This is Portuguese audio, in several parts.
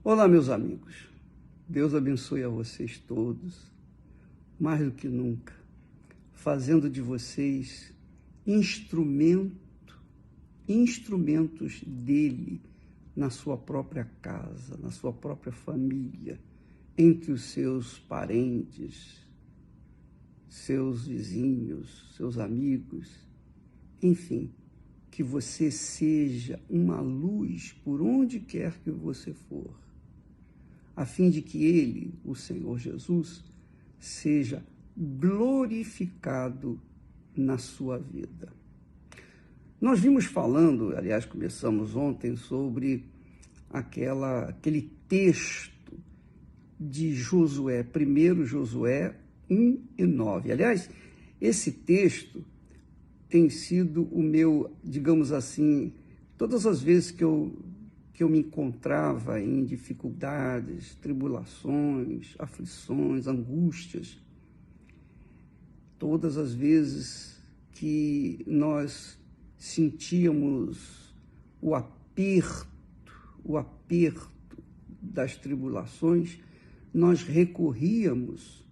Olá, meus amigos. Deus abençoe a vocês todos, mais do que nunca, fazendo de vocês instrumentos dele na sua própria casa, na sua própria família, entre os seus parentes, seus vizinhos, seus amigos, enfim, que você seja uma luz por onde quer que você for, a fim de que ele, o Senhor Jesus, seja glorificado na sua vida. Nós vimos falando, aliás, começamos ontem, sobre aquele texto de Josué, 1 Josué 1 e 9. Aliás, esse texto tem sido o meu, digamos assim, todas as vezes que eu me encontrava em dificuldades, tribulações, aflições, angústias, todas as vezes que nós sentíamos o aperto das tribulações, nós recorríamos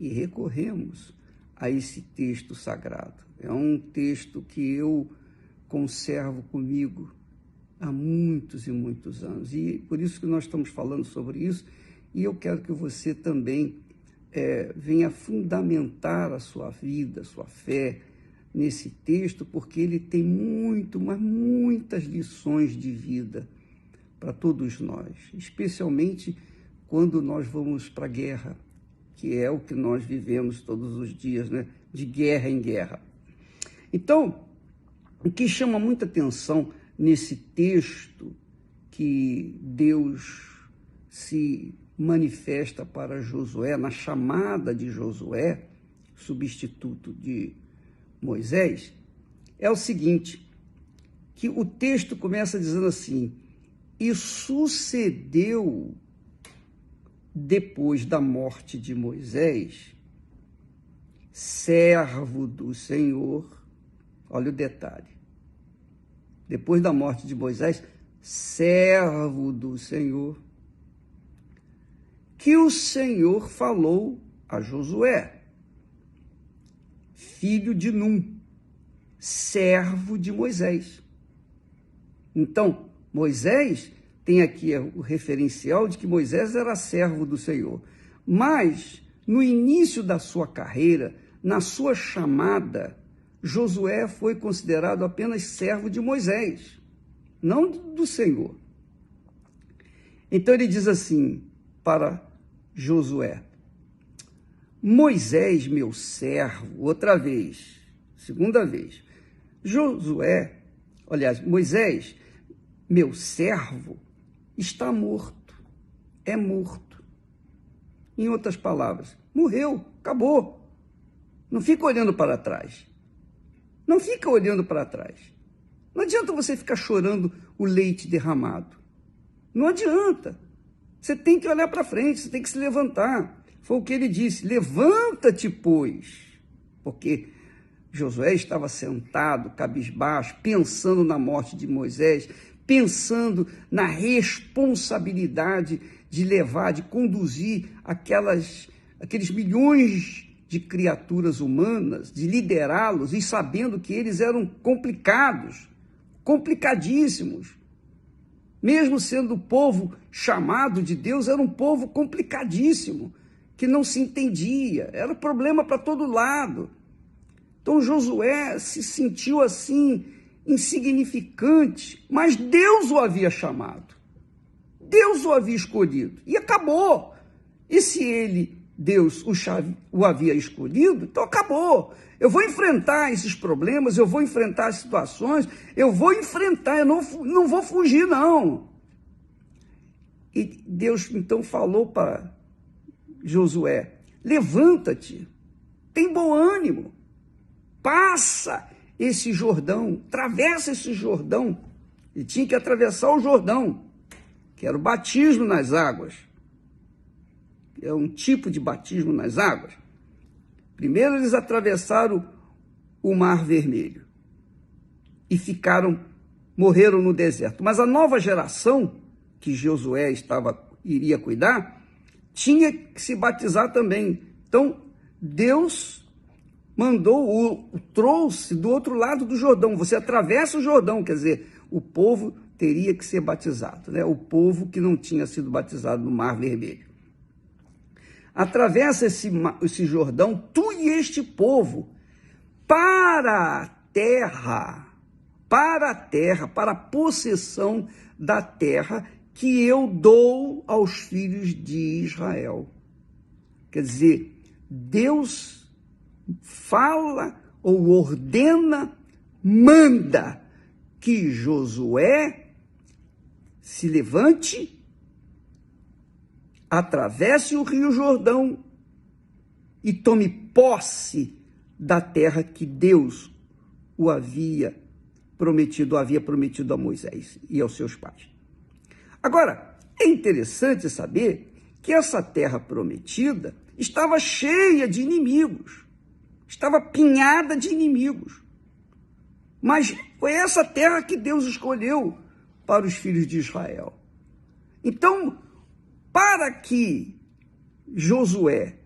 e recorremos a esse texto sagrado. É um texto que eu conservo comigo há muitos e muitos anos. E por isso que nós estamos falando sobre isso, e eu quero que você também venha fundamentar a sua vida, a sua fé nesse texto, porque ele tem muitas lições de vida para todos nós, especialmente quando nós vamos para a guerra, que é o que nós vivemos todos os dias, né? De guerra em guerra. Então, o que chama muita atenção nesse texto que Deus se manifesta para Josué, na chamada de Josué, substituto de Moisés, é o seguinte, que o texto começa dizendo assim: e sucedeu depois da morte de Moisés, servo do Senhor, olha o detalhe, depois da morte de Moisés, servo do Senhor, que o Senhor falou a Josué, filho de Num, servo de Moisés. Então, Moisés tem aqui o referencial de que Moisés era servo do Senhor, mas no início da sua carreira, na sua chamada, Josué foi considerado apenas servo de Moisés, não do Senhor. Então ele diz assim para Josué: Moisés, meu servo, outra vez, segunda vez. Josué, aliás, Moisés, meu servo, está morto, é morto. Em outras palavras, morreu, acabou. Não fica olhando para trás. Não fica olhando para trás. Não adianta você ficar chorando o leite derramado. Não adianta. Você tem que olhar para frente, você tem que se levantar. Foi o que ele disse: levanta-te, pois. Porque Josué estava sentado, cabisbaixo, pensando na morte de Moisés, pensando na responsabilidade de levar, de conduzir aqueles milhões de criaturas humanas, de liderá-los, e sabendo que eles eram complicados, complicadíssimos. Mesmo sendo o povo chamado de Deus, era um povo complicadíssimo, que não se entendia, era problema para todo lado. Então Josué se sentiu assim, insignificante, mas Deus o havia chamado, Deus o havia escolhido, e acabou. E se Deus o havia escolhido, então acabou. Eu vou enfrentar esses problemas, eu vou enfrentar as situações, eu vou enfrentar, eu não vou fugir, não. E Deus então falou para Josué: levanta-te, tem bom ânimo, passa esse Jordão, atravessa esse Jordão. Ele tinha que atravessar o Jordão, que era o batismo nas águas. É um tipo de batismo nas águas. Primeiro eles atravessaram o Mar Vermelho e ficaram morreram no deserto. Mas a nova geração que Josué iria cuidar, tinha que se batizar também. Então, Deus trouxe do outro lado do Jordão. Você atravessa o Jordão, quer dizer, o povo teria que ser batizado, né? O povo que não tinha sido batizado no Mar Vermelho. Atravessa esse Jordão, tu e este povo, para a terra, para a possessão da terra que eu dou aos filhos de Israel. Quer dizer, Deus fala ou ordena, manda que Josué se levante, atravesse o Rio Jordão e tome posse da terra que Deus havia prometido a Moisés e aos seus pais. Agora, é interessante saber que essa terra prometida estava cheia de inimigos, estava apinhada de inimigos. Mas foi essa terra que Deus escolheu para os filhos de Israel. Então, para que Josué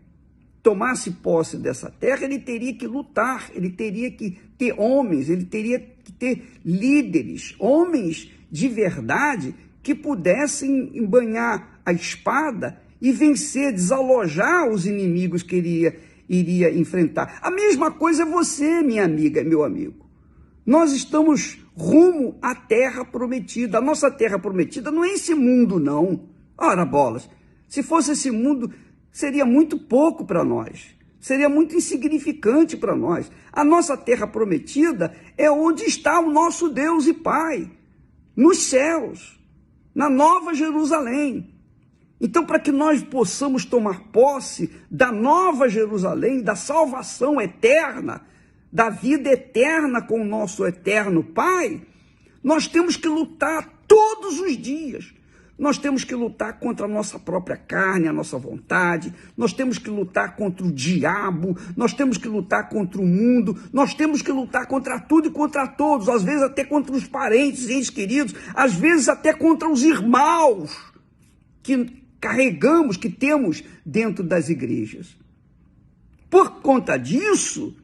tomasse posse dessa terra, ele teria que lutar, ele teria que ter homens, ele teria que ter líderes, homens de verdade que pudessem embanhar a espada e vencer, desalojar os inimigos que ele iria enfrentar. A mesma coisa é você, minha amiga, meu amigo. Nós estamos rumo à terra prometida. A nossa terra prometida não é esse mundo, não. Ora, bolas, se fosse esse mundo, seria muito pouco para nós. Seria muito insignificante para nós. A nossa terra prometida é onde está o nosso Deus e Pai, nos céus, na Nova Jerusalém. Então, para que nós possamos tomar posse da Nova Jerusalém, da salvação eterna, da vida eterna com o nosso eterno Pai, nós temos que lutar todos os dias. Nós temos que lutar contra a nossa própria carne, a nossa vontade, nós temos que lutar contra o diabo, nós temos que lutar contra o mundo, nós temos que lutar contra tudo e contra todos, às vezes até contra os parentes, entes queridos, às vezes até contra os irmãos que carregamos, que temos dentro das igrejas. Por conta disso,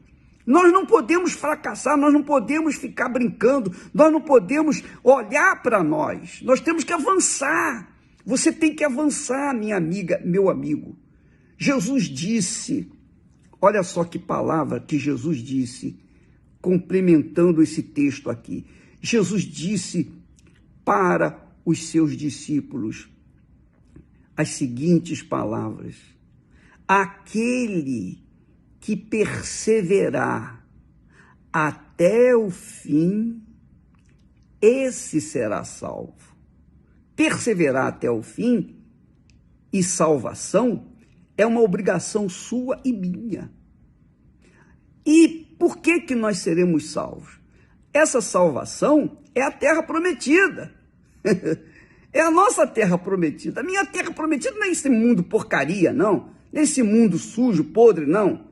nós não podemos fracassar, nós não podemos ficar brincando, nós não podemos olhar para nós temos que avançar. Você tem que avançar, minha amiga, meu amigo. Jesus disse, olha só que palavra que Jesus disse, complementando esse texto aqui. Jesus disse para os seus discípulos as seguintes palavras: aquele que perseverar até o fim, esse será salvo. Perseverar até o fim e salvação é uma obrigação sua e minha. E por que nós seremos salvos? Essa salvação é a terra prometida. É a nossa terra prometida. A minha terra prometida não é esse mundo porcaria, não. Não é esse mundo sujo, podre, não.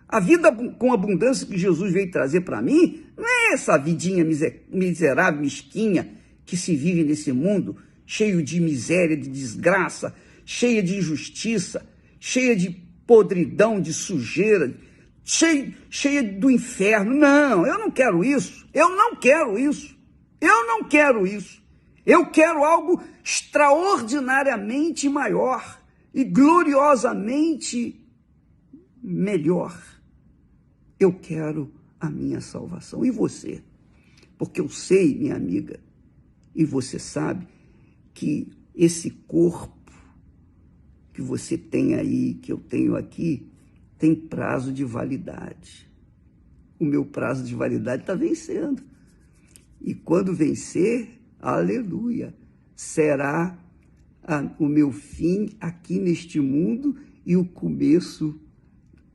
A vida com abundância que Jesus veio trazer para mim não é essa vidinha miserável, mesquinha, que se vive nesse mundo, cheio de miséria, de desgraça, cheia de injustiça, cheia de podridão, de sujeira, cheia do inferno. Não, eu não quero isso. Eu não quero isso. Eu não quero isso. Eu quero algo extraordinariamente maior e gloriosamente melhor. Eu quero a minha salvação. E você? Porque eu sei, minha amiga, e você sabe, que esse corpo que você tem aí, que eu tenho aqui, tem prazo de validade. O meu prazo de validade está vencendo. E quando vencer, aleluia, será o meu fim aqui neste mundo e o começo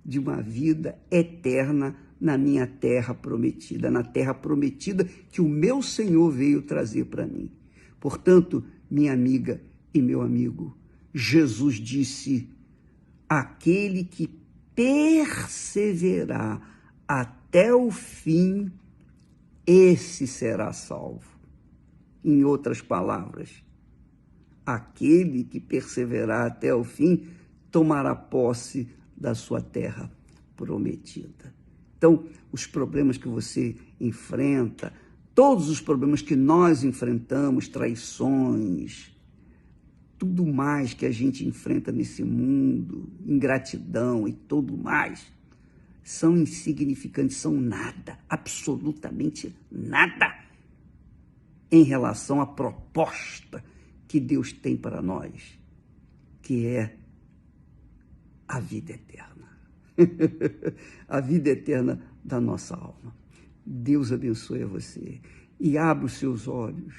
de uma vida eterna na minha terra prometida, na terra prometida que o meu Senhor veio trazer para mim. Portanto, minha amiga e meu amigo, Jesus disse: aquele que perseverar até o fim, esse será salvo. Em outras palavras, aquele que perseverar até o fim tomará posse da sua terra prometida. Então, os problemas que você enfrenta, todos os problemas que nós enfrentamos, traições, tudo mais que a gente enfrenta nesse mundo, ingratidão e tudo mais, são insignificantes, são nada, absolutamente nada, em relação à proposta que Deus tem para nós, que é a vida eterna. A vida eterna da nossa alma. Deus abençoe a você e abra os seus olhos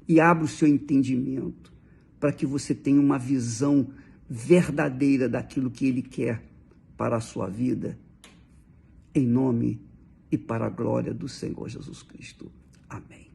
e abra o seu entendimento para que você tenha uma visão verdadeira daquilo que Ele quer para a sua vida, em nome e para a glória do Senhor Jesus Cristo. Amém.